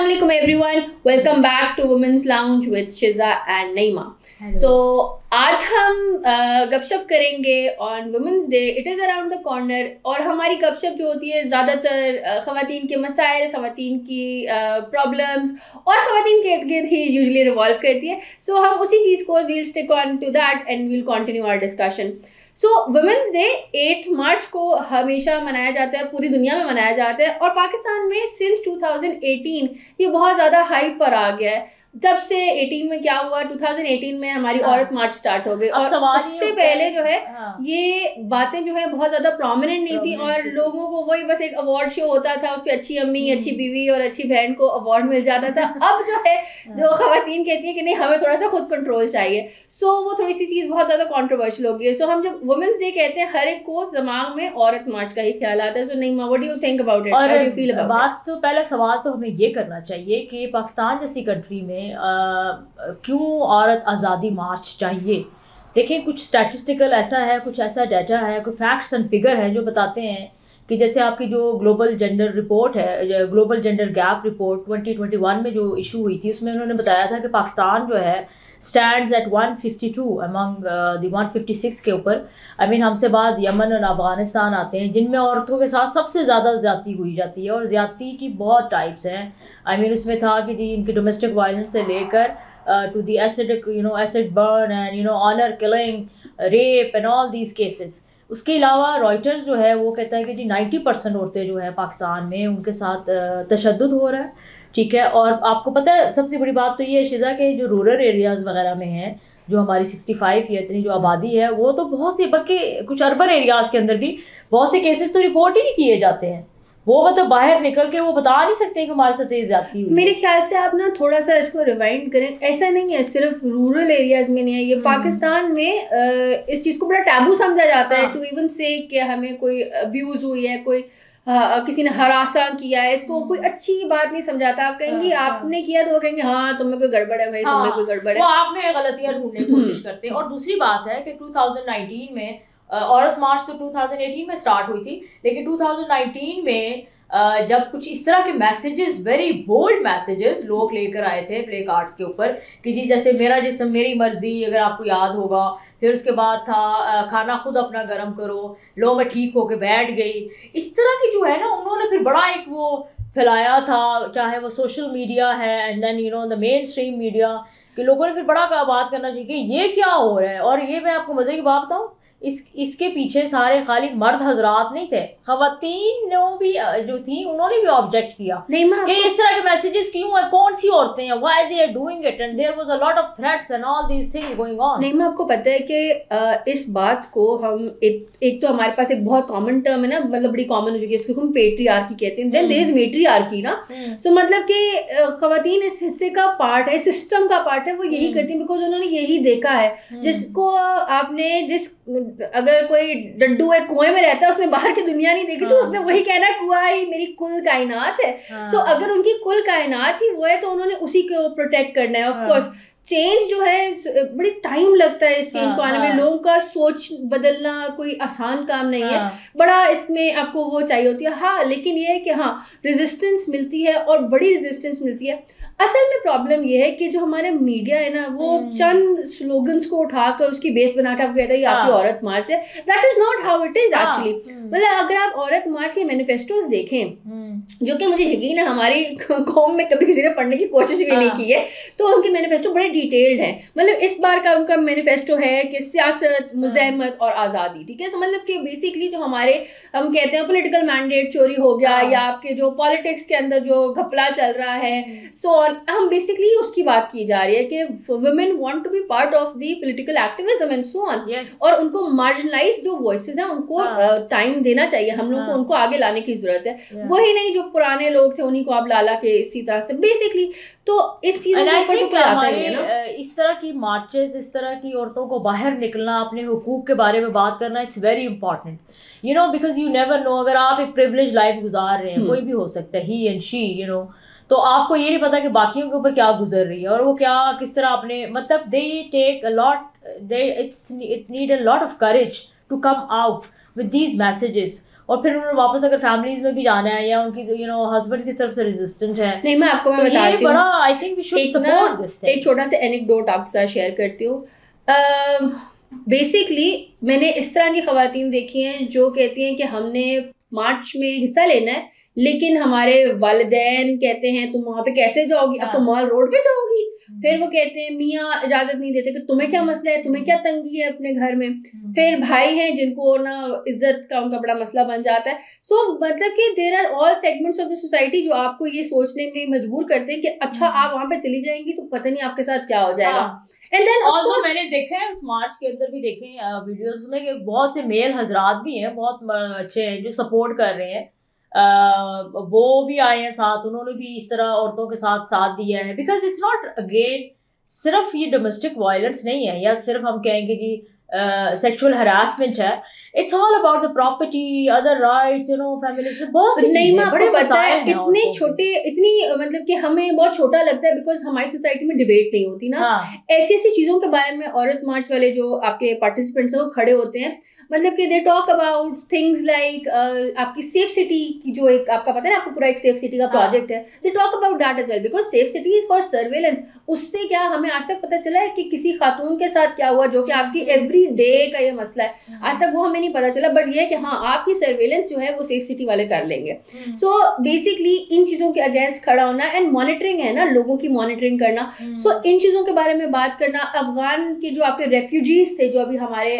Assalamualaikum everyone. Welcome back to Women's Lounge with Shiza and Naima. So आज हम गपशप करेंगे on Women's Day. It is around the corner और हमारी गपशप जो होती है ज़्यादातर ख़वातीन के मसाइल, ख़वातीन की प्रॉब्लम्स और ख़वातीन के इर्द-गिर्द ही यूजुअली रिवॉल्व करती है. So हम उसी चीज़ को we'll stick on to that and we'll continue our discussion. So women's day 8 मार्च को हमेशा मनाया जाता है, पूरी दुनिया में मनाया जाता है और पाकिस्तान में सिंस 2018 ये बहुत ज़्यादा हाइप पर आ गया है. जब से 18 में क्या हुआ, 2018 में हमारी औरत मार्च स्टार्ट हो गई और उससे पहले जो है ये बातें जो है बहुत ज़्यादा प्रोमिनेंट नहीं थी और लोगों को वही बस एक अवार्ड शो होता था, उस पर अच्छी अम्मी, अच्छी बीवी और अच्छी बहन को अवार्ड मिल जाता था. अब जो है जो ख़वातीन कहती है कि नहीं हमें थोड़ा सा खुद कंट्रोल चाहिए, सो वो थोड़ी सी चीज़ बहुत ज़्यादा कॉन्ट्रोवर्शियल हो गई है. सो हम जब वुमेंस डे कहते हैं हर एक को दिमाग में औरत मार्च का ही ख्याल आता है. सो नहीं, what do you think about it, how do you feel about it? बात तो पहला सवाल तो हमें ये करना चाहिए कि पाकिस्तान जैसी कंट्री में क्यों औरत आज़ादी मार्च चाहिए. देखें, कुछ स्टैटिस्टिकल ऐसा है, कुछ ऐसा डाटा है, कुछ फैक्ट्स एंड फिगर है जो बताते हैं कि जैसे आपकी जो ग्लोबल जेंडर रिपोर्ट है, ग्लोबल जेंडर गैप रिपोर्ट 2021 में जो इशू हुई थी, उसमें उन्होंने बताया था कि पाकिस्तान जो है स्टैंड्स एट 152 अमंग द 156 के ऊपर. आई मीन हमसे बाद यमन और अफ़गानिस्तान आते हैं जिनमें औरतों के साथ सबसे ज़्यादा ज़्यादती हुई जाती है और ज़्यादती की बहुत टाइप्स हैं. आई मीन उसमें था कि जी इनकी डोमेस्टिक वायलेंस से लेकर to the acid burn and honour killing, rape and all these cases. उसके अलावा रॉयटर्स जो है वो कहता है कि जी 90% औरतें जो है पाकिस्तान में उनके साथ तशद्दुद हो रहा है. ठीक है, और आपको पता है सबसे बड़ी बात तो ये है शिजा के जो रूरल एरियाज़ वगैरह में हैं, जो हमारी 65 या इतनी जो आबादी है, वो तो बहुत सी, बल्कि कुछ अर्बन एरियाज़ के अंदर भी बहुत से केसेस तो रिपोर्ट ही नहीं किए जाते हैं. वो मतलब बाहर निकल के वो बता नहीं सकते कि हमारे साथ ये ज्यादती हुई. मेरे ख्याल से आप ना थोड़ा सा इसको रिवाइंड करें. ऐसा नहीं है सिर्फ रूरल एरियाज में नहीं है, ये पाकिस्तान में इस चीज़ को बड़ा टैबू समझा जाता है टू इवन से कि हमें कोई अब्यूज़ हुई है, कोई किसी ने हरासा किया है, इसको कोई अच्छी बात नहीं समझाता. आप कहेंगे आपने किया तो वो कहेंगे हाँ तुम्हें कोई गड़बड़ है भाई, तुम्हें कोई गड़बड़ है, वो आप में गलतियां ढूंढने की कोशिश करते हैं. और दूसरी बात है कि 2019 में औरत मार्च तो 2018 में स्टार्ट हुई थी, लेकिन 2019 में जब कुछ इस तरह के मैसेजेस, वेरी बोल्ड मैसेजेस लोग लेकर आए थे प्ले कार्ड्स के ऊपर कि जी जैसे मेरा जिस्म मेरी मर्जी, अगर आपको याद होगा. फिर उसके बाद था खाना खुद अपना गर्म करो, लो मैं ठीक होके बैठ गई. इस तरह की जो है ना, उन्होंने फिर बड़ा एक वो फैलाया था, चाहे वो सोशल मीडिया है and then the mainstream media, कि लोगों ने फिर बड़ा बात करना चाहिए कि ये क्या हो रहा है. और ये मैं आपको मजे की बात बताऊँ, इसके पीछे सारे खाली मर्द हजरात नहीं थे, खवातीन भी जो थी उन्होंने भी ऑब्जेक्ट किया कि इस तरह के मैसेजेस क्यों है, कौन सी औरतें हैं, why they are doing it and there was a lot of threats and all these things going on. नहीं, मैं आपको पता है कि इस बात को हम एक तो हमारे पास एक बहुत कॉमन टर्म है ना, मतलब बड़ी कॉमन हो चुकी है, इसको हम पेट्रियार्की कहते हैं. देन देयर इज मेट्रियार्की ना. सो मतलब कि खवातीन इस हिस्से का पार्ट है, सिस्टम का पार्ट है, वो यही करती हैं बिकॉज उन्होंने यही देखा है. जिसको आपने अगर कोई डड्डू एक कुएं में रहता है, उसने बाहर की दुनिया नहीं देखी, तो उसने वही कहना कुआं ही मेरी कुल कायनात है. सो अगर उनकी कुल कायनात ही वो है तो उन्होंने उसी को प्रोटेक्ट करना है. ऑफ कोर्स चेंज जो है बड़ी टाइम लगता है इस चेंज को आने में. लोगों का सोच बदलना कोई आसान काम नहीं है, बड़ा इसमें आपको वो चाहिए होती है. हाँ, लेकिन ये है कि हाँ रेजिस्टेंस मिलती है और बड़ी रेजिस्टेंस मिलती है. असल में प्रॉब्लम ये है कि जो हमारे मीडिया है ना, वो चंद स्लोगन्स को उठाकर उसकी बेस बना के आपको कहता है ये आपकी औरत मार्च है. That is not how it is actually. मतलब अगर आप औरत मार्च के मैनिफेस्टोज देखें, जो कि मुझे यकीन है हमारी कौम में कभी किसी ने पढ़ने की कोशिश भी नहीं की है, तो उनके मैनिफेस्टो बड़े डिटेल्ड हैं. मतलब इस बार का उनका मैनिफेस्टो है कि सियासत, मुज़ाहमत और आज़ादी. ठीक है, सो मतलब कि बेसिकली जो हमारे हम कहते हैं पॉलिटिकल मैंडेट चोरी हो गया, या आपके जो पॉलिटिक्स के अंदर जो घपला चल रहा है, सो हम बेसिकली उसकी बात की जा रही है कि women want to be part of the political activism and so on. और उनको मार्जिनलाइज जो वॉइसेस हैं उनको टाइम देना चाहिए. हम लोग को उनको आगे लाने की जरूरत है. वही नहीं जो पुराने लोग थे उन्हीं को आप ला के इसी तरह से बेसिकली. तो इस चीज़ों के ऊपर तो कोई आता ही है ना. इस तरह की मार्चेस, इस तरह की औरतों को बाहर निकलना, अपने हुकूक के बारे में बात करना, it's very important, because you never know. अगर आप एक प्रिविलेज लाइफ गुजार रहे हैं, कोई भी हो सकता है, ही एंड शी, तो आपको ये नहीं पता कि बाकियों के ऊपर क्या गुजर रही है और वो क्या किस तरह अपने, मतलब they take a lot, it need a lot of courage to come out with these messages. और फिर उन्होंने वापस अगर फैमिलीज में भी जाना है या उनकी हस्बैंड की तरफ से रेजिस्टेंट है। नहीं मैं आपको मैं बताती हूँ, I think we should support this thing. एक छोटा सा एनेक्डोट आपके साथ शेयर करती हूँ। बेसिकली मैंने इस तरह की खवातीन देखी हैं जो कहती हैं कि हमने मार्च में हिस्सा लेना है, लेकिन हमारे वालिदैन कहते हैं तुम वहां पे कैसे जाओगी, अब तुम मॉल रोड पे जाओगी। फिर वो कहते हैं मियाँ इजाजत नहीं देते कि तुम्हें क्या मसला है, तुम्हें क्या तंगी है अपने घर में। फिर भाई हैं जिनको ना इज्जत का उनका बड़ा मसला बन जाता है। सो मतलब कि there are all segments of the society जो आपको ये सोचने में मजबूर करते हैं कि अच्छा आप वहां पे चली जाएंगी तो पता नहीं आपके साथ क्या हो जाएगा। एंड देन ऑफ कोर्स मैंने देखा है उस मार्च के अंदर भी देखे वीडियोस में कि बहुत से मेल हजरात भी हैं, बहुत अच्छे हैं जो सपोर्ट कर रहे हैं। वो भी आए हैं साथ, उन्होंने भी इस तरह औरतों के साथ दिया है। बिकॉज इट्स नॉट अगेन सिर्फ ये डोमेस्टिक वायलेंस नहीं है या सिर्फ हम कहेंगे कि सेक्सुअल हरासमेंट है, it's all about the property, other rights, feminism, बहुत सी नहीं मैं आपको पता है इतने छोटे इतनी मतलब कि हमें बहुत छोटा लगता है बिकॉज हमारी सोसाइटी में डिबेट नहीं होती ना। ऐसी ऐसी चीजों के बारे में औरत मार्च वाले जो आपके पार्टिसिपेंट्स हैं वो खड़े होते हैं, मतलब कि दे टॉक अबाउट थिंग्स लाइक आपकी सेफ सिटी की जो एक आपका पता है ना आपको पूरा एक सेफ सिटी का प्रोजेक्ट है, they talk about that as well because safe city is for surveillance. उससे क्या हमें आज तक पता चला है कि किसी खातून के साथ क्या हुआ जो कि आपकी एवरी डे का ये मसला है, आज तक वो हमें नहीं पता चला। बट ये है कि हाँ आपकी सर्वेलेंस जो है वो सेफ सिटी वाले कर लेंगे। सो बेसिकली इन चीजों के अगेंस्ट खड़ा होना एंड मॉनिटरिंग है ना, लोगों की मॉनिटरिंग करना। सो इन चीजों के बारे में बात करना, अफगान के जो आपके रेफ्यूजीज थे जो अभी हमारे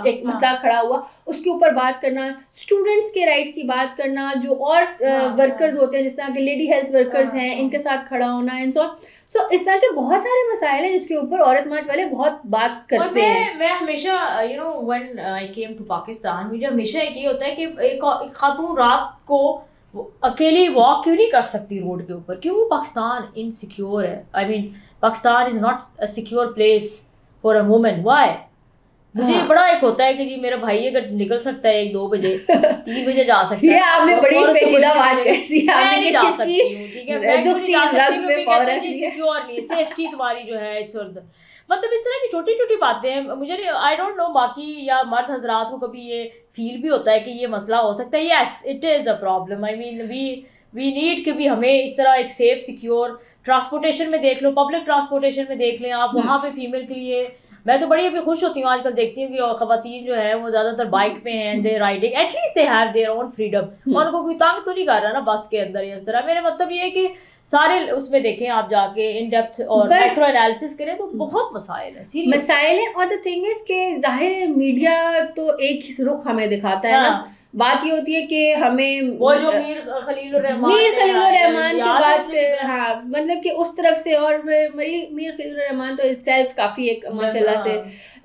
एक मसला खड़ा हुआ उसके ऊपर बात करना, स्टूडेंट्स के राइट्स की बात करना, जो और वर्कर्स होते हैं जिस तरह के लेडी हेल्थ वर्कर्स हैं इनके साथ खड़ा होना एंड सो इस तरह के बहुत सारे मसाइल हैं जिसके ऊपर औरत मार्च वाले बहुत बात करते हैं। मैं हमेशा when I came to Pakistan मुझे हमेशा एक ये होता है कि एक खातून रात को अकेली वॉक क्यों नहीं कर सकती रोड के ऊपर, क्यों पाकिस्तान इनसिक्योर है। I mean Pakistan is not a secure place for a woman, why? मुझे बड़ा एक होता है कि जी मेरा भाई अगर निकल सकता है 1-2 बजे 3 बजे जा सकता है। ये आपने बड़ी पेचीदा बात कर दी, आपने किस-किस की ठीक है मैं दुखती रग पे फौरन सिक्योर नहीं, सेफ्टी तुम्हारी जो है इट्स मतलब इस तरह की छोटी छोटी बातें हैं। मुझे आई डोंट नो बाकी या मर्द हजरात को कभी ये फील भी होता है कि ये मसला हो सकता है। Yes it is a problem. I mean we need कि भी हमें इस तरह एक सेफ सिक्योर ट्रांसपोर्टेशन में देख लो, पब्लिक ट्रांसपोर्टेशन में देख लें आप, वहाँ पे फीमेल के लिए मैं तो बड़ी अभी खुश होती हूँ आजकल देखती हूँ कि खवातीन जो है वो ज्यादातर बाइक पे हैं, they riding, at least they have their own freedom. और उनको कोई तंग तो नहीं कर रहा ना बस के अंदर या इस तरह। मेरे मतलब ये है कि सारे उसमें देखें आप जाके इन डेप्थ और माइक्रो एनालिसिस करें तो बहुत मसाइल है, मसाइल है। और द थिंग इज के जाहिर है मीडिया तो एक ही रुख हमें दिखाता है ना। बात ये होती है कि हमें वो जो मीर खलीलुर रहमान के बाद से हाँ मतलब कि उस तरफ से, और मीर खलीलुर रहमान तो इटसेल्फ काफ़ी एक माशाल्लाह से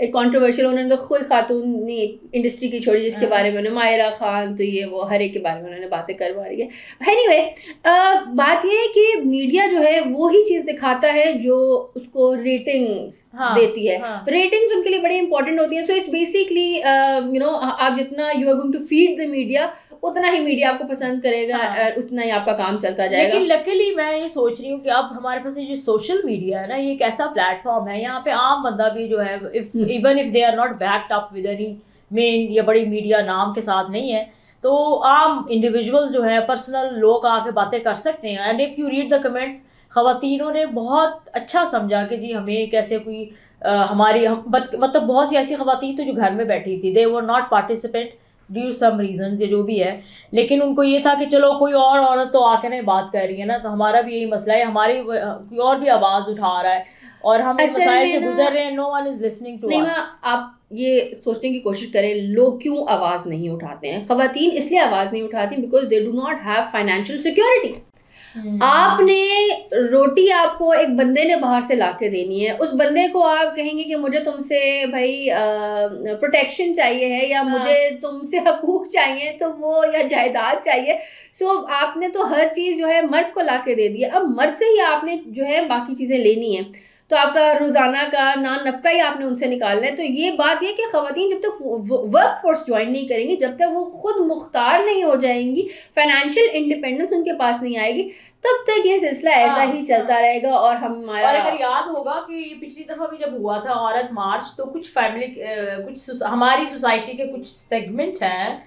एक कंट्रोवर्शियल, उन्होंने तो कोई खातून इंडस्ट्री की छोड़ी जिसके बारे में उन्होंने मायरा खान तो ये वो हर एक के बारे में उन्होंने बातें करवा रही है। एनीवे बात ये है कि मीडिया जो है वो ही चीज़ दिखाता है जो उसको रेटिंग्स देती है। रेटिंग्स उनके लिए बड़ी इंपॉर्टेंट होती है। सो इट्स बेसिकली आप जितना you are going to feed media उतना ही मीडिया आपको पसंद करेगा, उतना ही आपका काम चलता जाएगा। लेकिन लकीली मैं ये सोच रही हूँ कि अब हमारे पास ये सोशल मीडिया है ना, ये एक ऐसा प्लेटफॉर्म है यहाँ पे आम बंदा भी जो है even if they are not backed up with any main या बड़ी मीडिया नाम के साथ नहीं है, तो आम इंडिविजुअल जो है पर्सनल लोग आके बातें कर सकते हैं। And if you read the comments, खवातीनों ने बहुत अच्छा समझा कि जी हमें कैसे कोई हमारी मतलब बहुत सी ऐसी खवातीन तो जो घर में बैठी थी, they were not participant due some reasons या जो भी है, लेकिन उनको ये था कि चलो कोई और औरत तो आके नहीं बात कर रही है ना, तो हमारा भी यही मसला है, हमारी कोई और भी आवाज़ उठा रहा है और हम इस मसाइल से गुजर रहे हैं। No one is listening to us. आप ये सोचने की कोशिश करें लोग क्यों आवाज़ नहीं उठाते हैं। खवातीन इसलिए आवाज़ नहीं उठाती because they do not have financial security. आपने रोटी आपको एक बंदे ने बाहर से लाके देनी है, उस बंदे को आप कहेंगे कि मुझे तुमसे भाई प्रोटेक्शन चाहिए है या मुझे तुमसे हकूक चाहिए तो वो या जायदाद चाहिए। सो आपने तो हर चीज़ जो है मर्द को लाके दे दी है, अब मर्द से ही आपने जो है बाकी चीज़ें लेनी है, तो आपका रोज़ाना का नान नफका ही आपने उनसे निकालना है। तो ये बात ये कि ख़वातीन जब तक वर्क फोर्स ज्वाइन नहीं करेंगी, जब तक वो खुद मुख्तार नहीं हो जाएंगी, फाइनेंशियल इंडिपेंडेंस उनके पास नहीं आएगी, तब तक ये सिलसिला ऐसा ही चलता रहेगा। और हमारा अगर याद होगा कि पिछली दफ़ा भी जब हुआ था औरत मार्च, तो कुछ फैमिली कुछ हमारी सोसाइटी के कुछ सेगमेंट हैं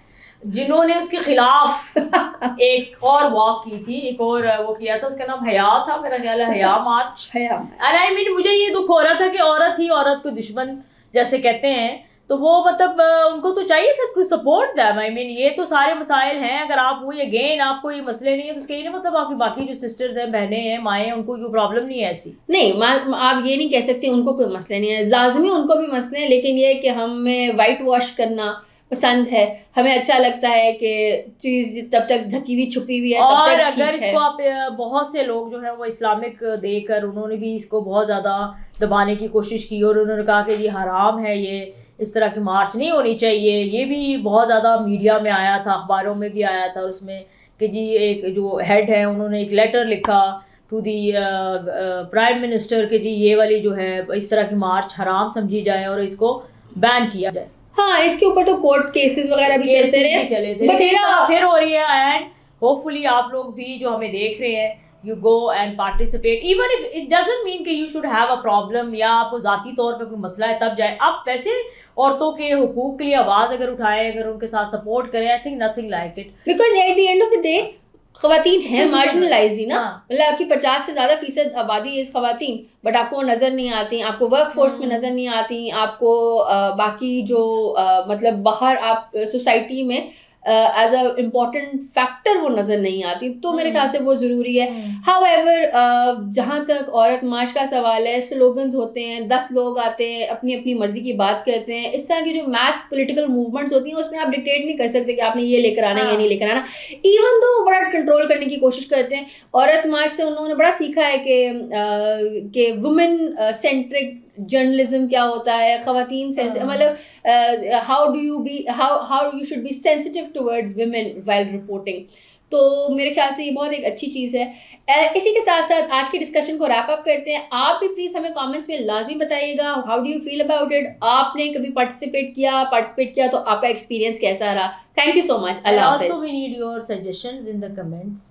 जिन्होंने उसके खिलाफ एक और वॉक की थी, एक और वो किया था, उसका नाम हया था, मेरा ख्याल है हया मार्च। एंड आई मीन मुझे ये दुख हो रहा था कि औरत ही औरत को दुश्मन जैसे कहते हैं, तो वो मतलब उनको तो चाहिए था to support them. I mean ये तो सारे मसाइल हैं, अगर आप वही अगेन आपको ये मसले नहीं है तो उसके ये मतलब आपकी बाकी जो सिस्टर्स हैं, बहनें हैं, माएँ हैं, उनको कोई प्रॉब्लम नहीं है ऐसी। नहीं, आप ये नहीं कह सकते उनको कोई मसले नहीं है, लाजमी उनको भी मसले हैं, लेकिन ये कि हमें वाइट वॉश करना पसंद है, हमें अच्छा लगता है कि चीज तब तक ढकी हुई छुपी हुई है तब और तक अगर ठीक है। इसको आप बहुत से लोग जो है वो इस्लामिक देकर उन्होंने भी इसको बहुत ज़्यादा दबाने की कोशिश की और उन्होंने कहा कि ये हराम है, ये इस तरह की मार्च नहीं होनी चाहिए। ये भी बहुत ज़्यादा मीडिया में आया था, अखबारों में भी आया था, और उसमें कि जी एक जो हेड है उन्होंने एक लेटर लिखा टू दी प्राइम मिनिस्टर कि जी ये वाली जो है इस तरह की मार्च हराम समझी जाए और इसको बैन किया जाए। हाँ, इसके ऊपर तो कोर्ट केसेस वगैरह भी चलते रहे, बथेरा फिर हो रही है। एंड होपफुली आप लोग भी जो हमें देख रहे हैं, you go and participate, even if it doesn't mean कि you should have a problem या आपको जाती तौर पे कोई मसला है तब जाए। आप वैसे औरतों के हुकूक के लिए आवाज अगर उठाएं, अगर उनके साथ सपोर्ट करें, I think nothing like it, because at the end of the day खवातीन है मार्जिनलाइज ही ना। हाँ। मतलब आपकी 50 से ज्यादा फीसद आबादी इस खवातीन, बट आपको नजर नहीं आती, आपको वर्क फोर्स में नजर नहीं आती, आपको बाकी जो मतलब बाहर आप सोसाइटी में एज अ इम्पोर्टेंट फैक्टर वो नजर नहीं आती, तो मेरे ख्याल से वो जरूरी है। हाउएवर जहाँ तक औरत मार्च का सवाल है, स्लोगन्स होते हैं, 10 लोग आते हैं अपनी अपनी मर्जी की बात करते हैं, इस तरह की जो मैस पॉलिटिकल मूवमेंट्स होती हैं उसमें आप डिक्टेट नहीं कर सकते कि आपने ये लेकर आना ये नहीं लेकर आना। इवन दो बड़ा कंट्रोल करने की कोशिश करते हैं। औरत मार्च से उन्होंने बड़ा सीखा है कि वुमेन सेंट्रिक जर्नलिज्म क्या होता है, खवातीन मतलब how you should be sensitive towards women while reporting. तो मेरे ख्याल से ये बहुत एक अच्छी चीज़ है। इसी के साथ साथ आज के डिस्कशन को रैप अप करते हैं। आप भी प्लीज़ हमें कमेंट्स में लाजमी बताइएगा, how do you feel about it. आपने कभी पार्टिसिपेट किया तो आपका एक्सपीरियंस कैसा रहा। Thank you so much. Allah हाफिज़। Also we need your suggestions in the comments.